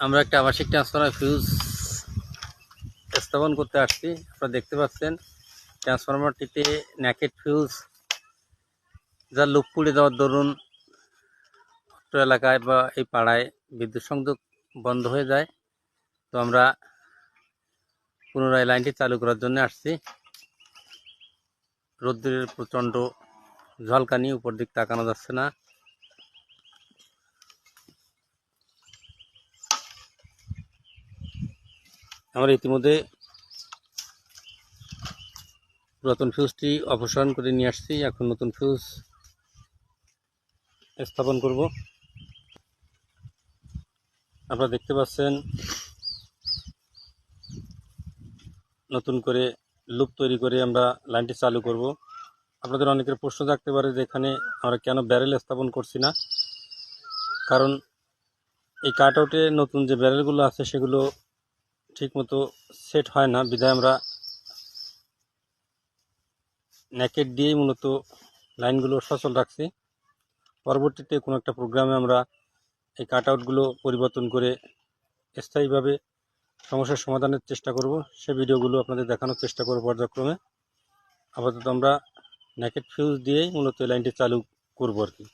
আমরা একটা আবাসিক ট্রান্সফরমার ফিউজ স্থাপন করতে আসছি। আপনারা দেখতে পাচ্ছেন ট্রান্সফরমারটিতে ন্যাকেট ফিউজ, যা লুপ পুড়ে যাওয়ার দরুন অত্র এলাকায় বা এই পাড়ায় বিদ্যুৎ সংযোগ বন্ধ হয়ে যায়। তো আমরা পুনরায় লাইনটি চালু করার জন্য আসছি। রোদ্দুরের প্রচণ্ড ঝলকানি, উপর দিক তাকানো যাচ্ছে না। আমরা ইতিমধ্যে পুরাতন ফিউজটি অপসারণ করে নিয়ে আসছি। এখন নতুন ফিউজ স্থাপন করব। আপনারা দেখতে পাচ্ছেন নতুন করে লুপ তৈরি করে আমরা লাইনটি চালু করব। আপনাদের অনেকের প্রশ্ন থাকতে পারে যে এখানে আমরা কেন ব্যারেল স্থাপন করছি না। কারণ এই কাট আউটে নতুন যে ব্যারেলগুলো আছে সেগুলো ঠিকমতো সেট হয় না, বিধায় আমরা ন্যাকেট দিয়েই মূলত লাইনগুলো সচল রাখছি। পরবর্তীতে কোনো একটা প্রোগ্রামে আমরা এই কাট আউটগুলো পরিবর্তন করে স্থায়ীভাবে সমস্যার সমাধানের চেষ্টা করব। সে ভিডিওগুলো আপনাদের দেখানোর চেষ্টা করব পর্যায়ক্রমে। আপাতত আমরা ন্যাকেট ফিউজ দিয়েই মূলত এই লাইনটি চালু করব আর কি।